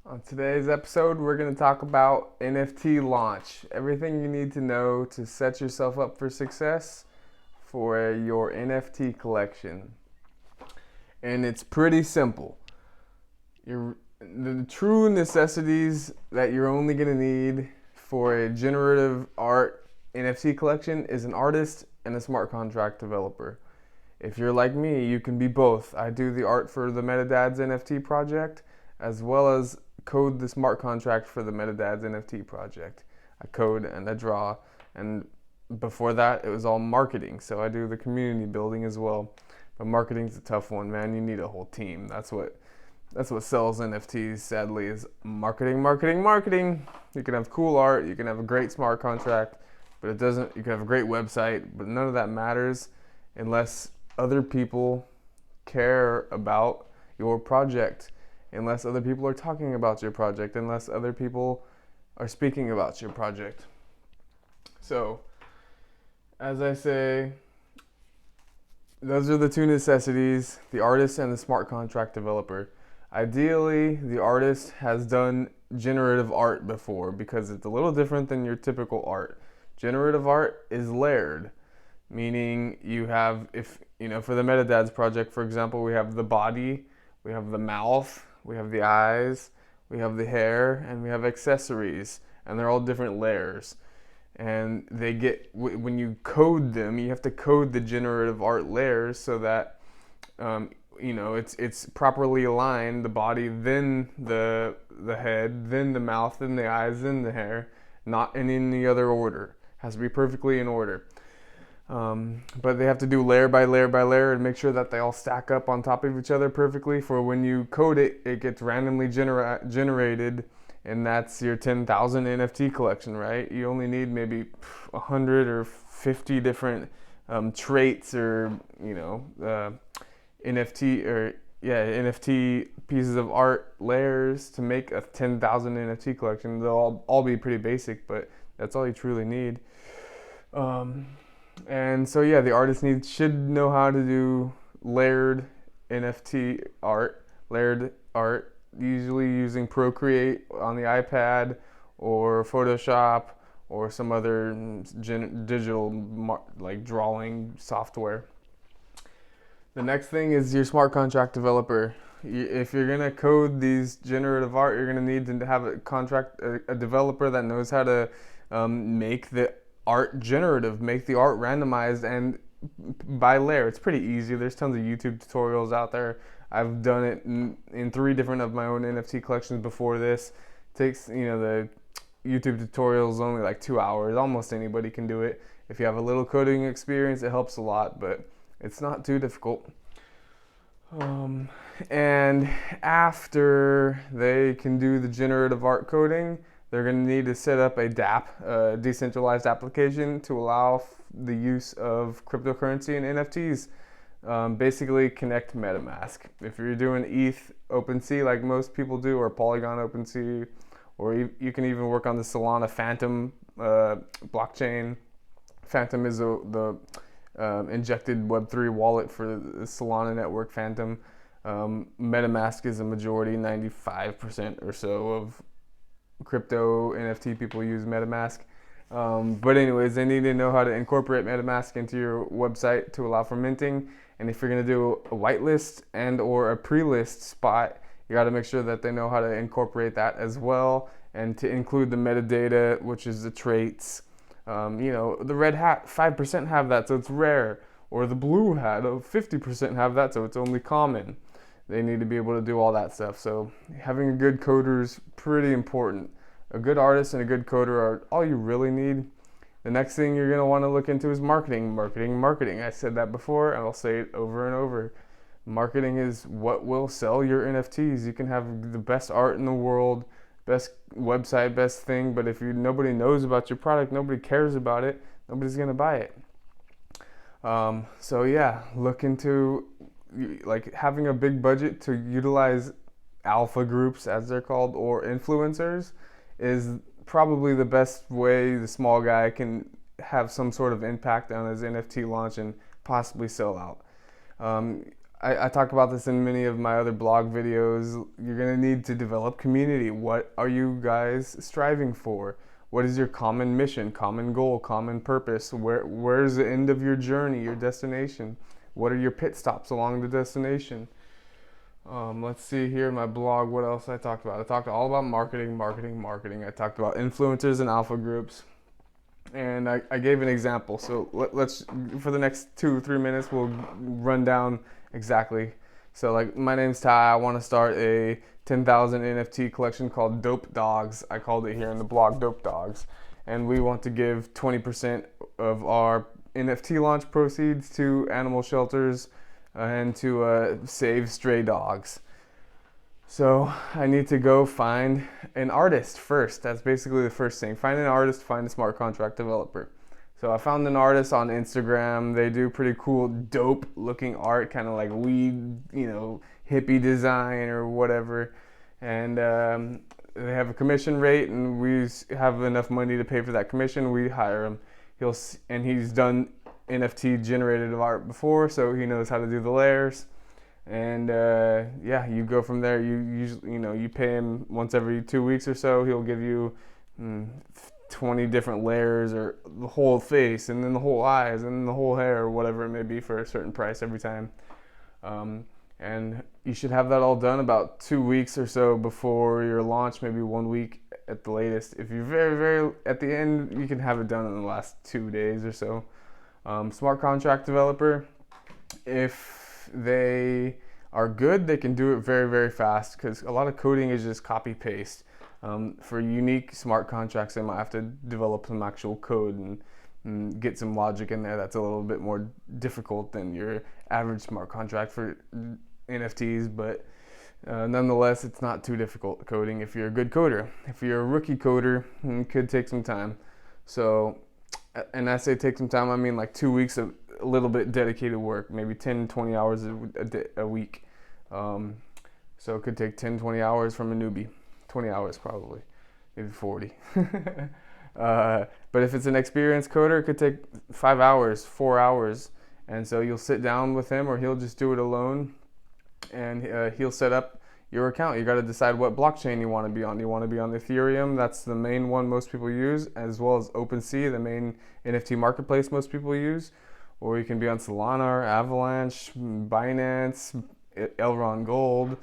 On today's episode, we're going to talk about NFT launch. Everything you need to know to set yourself up for success for your NFT collection. And it's pretty simple. The true necessities that you're only going to need for a generative art NFT collection is an artist and a smart contract developer. If you're like me, you can be both. I do the art for the MetaDads NFT project as well as code the smart contract for the MetaDads NFT project. I code and I draw, and before that it was all marketing, so I do the community building as well. But marketing's a tough one, man. You need a whole team. That's what sells NFTs, sadly, is marketing, marketing, marketing. You can have cool art, you can have a great smart contract, but it doesn't, you can have a great website, but none of that matters unless other people care about your project, unless other people are talking about your project, unless other people are speaking about your project. So, as I say, those are the two necessities, the artist and the smart contract developer. Ideally, the artist has done generative art before because it's a little different than your typical art. Generative art is layered, meaning you have, if you know, for the MetaDads project, for example, we have the body, we have the mouth, we have the eyes, we have the hair, and we have accessories, and they're all different layers. And they get, when you code them, you have to code the generative art layers so that it's properly aligned, the body, then the head, then the mouth, then the eyes, then the hair, not in any other order. It has to be perfectly in order. But they have to do layer by layer by layer and make sure that they all stack up on top of each other perfectly. For when you code it, it gets randomly generated, and that's your 10,000 NFT collection, right? You only need maybe 100 or 50 different traits or NFT pieces of art layers to make a 10,000 NFT collection. They'll all be pretty basic, but that's all you truly need. And so the artist should know how to do layered NFT art, layered art, usually using Procreate on the iPad or Photoshop or some other digital like drawing software. The next thing is your smart contract developer. If you're gonna code these generative art, you're gonna need to have a developer that knows how to make the art generative, make the art randomized and by layer. It's pretty easy. There's tons of YouTube tutorials out there. I've done it in 3 different of my own NFT collections before this. It takes, the YouTube tutorials only like 2 hours. Almost anybody can do it. If you have a little coding experience, it helps a lot, but it's not too difficult. And after they can do the generative art coding, they're going to need to set up a DApp, a decentralized application, to allow the use of cryptocurrency and NFTs. Basically, connect MetaMask. If you're doing ETH OpenSea like most people do, or Polygon OpenSea, or you can even work on the Solana Phantom blockchain. Phantom is the injected Web3 wallet for the Solana network, Phantom. MetaMask is a majority, 95% or so of crypto NFT people use MetaMask. But anyways, they need to know how to incorporate MetaMask into your website to allow for minting. And if you're going to do a whitelist and or a pre-list spot, you got to make sure that they know how to incorporate that as well, and to include the metadata, which is the traits. The red hat, 5% have that, so it's rare. Or the blue hat, 50% have that, so it's only common. They need to be able to do all that stuff. So having a good coder is pretty important. A good artist and a good coder are all you really need. The next thing you're going to want to look into is marketing, marketing, marketing. I said that before, and I'll say it over and over. Marketing is what will sell your NFTs. You can have the best art in the world, best website, best thing, but if nobody knows about your product, nobody cares about it, nobody's going to buy it. Look into like having a big budget to utilize alpha groups, as they're called, or influencers, is probably the best way the small guy can have some sort of impact on his NFT launch and possibly sell out. I talk about this in many of my other blog videos. You're going to need to develop community. What are you guys striving for? What is your common mission, common goal, common purpose? Where's the end of your journey, your destination? What are your pit stops along the destination? Let's see here in my blog what else I talked about. I talked all about marketing. I talked about influencers and alpha groups. And I gave an example. So let's, for the next 2-3 minutes, we'll run down exactly. So like, my name's Ty. I want to start a 10,000 NFT collection called Dope Dogs. I called it here in the blog Dope Dogs. And we want to give 20% of our NFT launch proceeds to animal shelters and to save stray dogs. So I need to go find an artist first. That's basically the first thing. Find an artist, find a smart contract developer. So I found an artist on Instagram. They do pretty cool, dope looking art, kind of like weed, hippie design or whatever. And they have a commission rate, and we have enough money to pay for that commission. We hire him. He's done NFT generated art before, so he knows how to do the layers. And you go from there. You usually, you pay him once every 2 weeks or so. He'll give you 20 different layers, or the whole face, and then the whole eyes, and then the whole hair, or whatever it may be, for a certain price every time. And you should have that all done about 2 weeks or so before your launch, maybe 1 week at the latest. If you're very, very at the end, you can have it done in the last 2 days or so. Smart contract developer, if they are good, they can do it very, very fast, because a lot of coding is just copy paste. For unique smart contracts, they might have to develop some actual code and get some logic in there. That's a little bit more difficult than your average smart contract for NFTs, but nonetheless, it's not too difficult coding if you're a good coder. If you're a rookie coder, it could take some time. So, and I say take some time, I mean like 2 weeks of a little bit dedicated work, maybe 10-20 hours a week. So it could take 10-20 hours from a newbie. 20 hours probably, maybe 40. But if it's an experienced coder, it could take 5 hours, 4 hours. And so you'll sit down with him, or he'll just do it alone, and he'll set up your account. You got to decide what blockchain you want to be on. You want to be on Ethereum, that's the main one most people use, as well as OpenSea, the main NFT marketplace most people use. Or you can be on Solana, or Avalanche, Binance, Elrond Gold.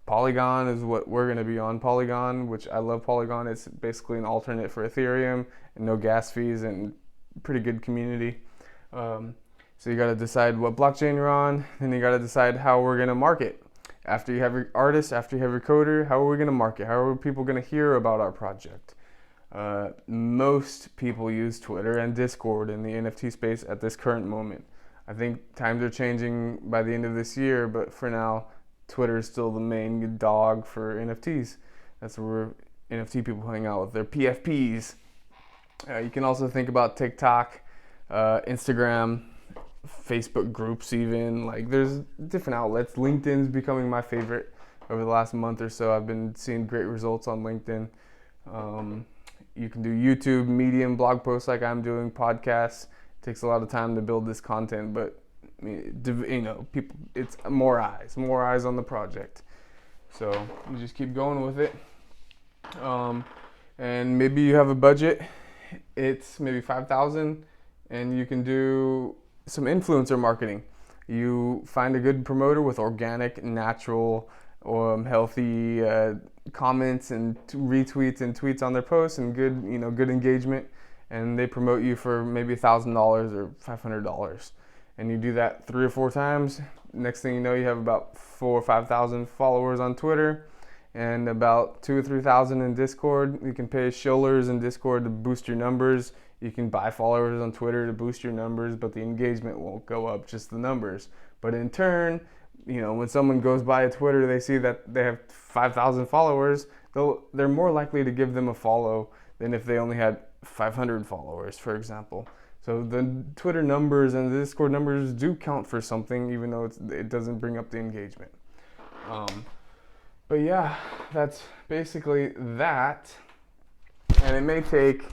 Polygon is what we're going to be on. Polygon, which I love Polygon. It's basically an alternate for Ethereum, and no gas fees, and pretty good community. So you got to decide what blockchain you're on, and you got to decide how we're going to market. After you have your artist, after you have your coder, how are we going to market? How are people going to hear about our project? Most people use Twitter and Discord in the NFT space at this current moment. I think times are changing by the end of this year, but for now, Twitter is still the main dog for NFTs. That's where NFT people hang out with their PFPs. You can also think about TikTok, Instagram, Facebook groups even. Like, there's different outlets. LinkedIn's becoming my favorite over the last month or so. I've been seeing great results on LinkedIn. You can do YouTube, Medium, blog posts like I'm doing, podcasts. It takes a lot of time to build this content, but people, it's more eyes on the project. So you just keep going with it. And maybe you have a budget. It's maybe 5,000, and you can do some influencer marketing. You find a good promoter with organic, natural, healthy comments and retweets and tweets on their posts, and good engagement, and they promote you for maybe $1,000 or $500. And you do that 3 or 4 times. Next thing you know, you have about 4,000 or 5,000 followers on Twitter, and about 2,000 or 3,000 in Discord. You can pay shillers in Discord to boost your numbers. You can buy followers on Twitter to boost your numbers, but the engagement won't go up, just the numbers. But in turn, when someone goes by a Twitter, they see that they have 5,000 followers, they're more likely to give them a follow than if they only had 500 followers, for example. So the Twitter numbers and the Discord numbers do count for something, even though it doesn't bring up the engagement. But yeah, that's basically that. And it may take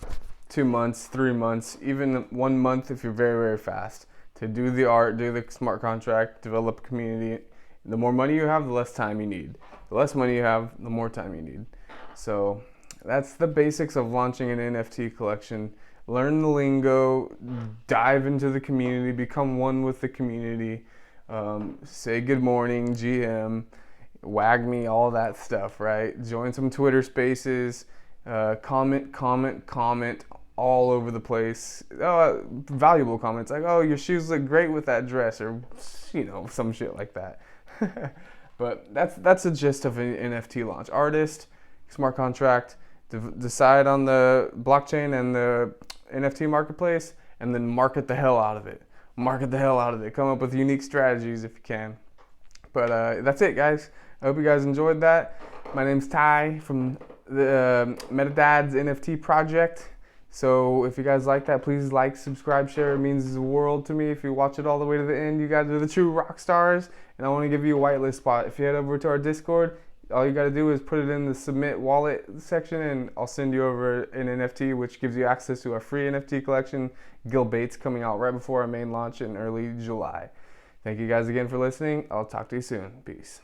2 months, 3 months, even 1 month if you're very, very fast, to do the art, do the smart contract, develop community, The more money you have, the less time you need. The less money you have, the more time you need. So that's the basics of launching an NFT collection. Learn the lingo, dive into the community, become one with the community. Say good morning, GM, wag me, all that stuff, right? Join some Twitter spaces, comment all over the place. Valuable comments like, oh, your shoes look great with that dress, or some shit like that. But that's the gist of an NFT launch. Artist, smart contract, decide on the blockchain and the NFT marketplace, and then market the hell out of it. Come up with unique strategies if you can. But that's it, guys. I hope you guys enjoyed that. My name's Ty from the Metadads NFT project. So if you guys like that, please like, subscribe, share. It means the world to me. If you watch it all the way to the end, you guys are the true rock stars. And I want to give you a whitelist spot. If you head over to our Discord, all you got to do is put it in the submit wallet section, and I'll send you over an NFT, which gives you access to our free NFT collection, Gil Bates, coming out right before our main launch in early July. Thank you guys again for listening. I'll talk to you soon. Peace.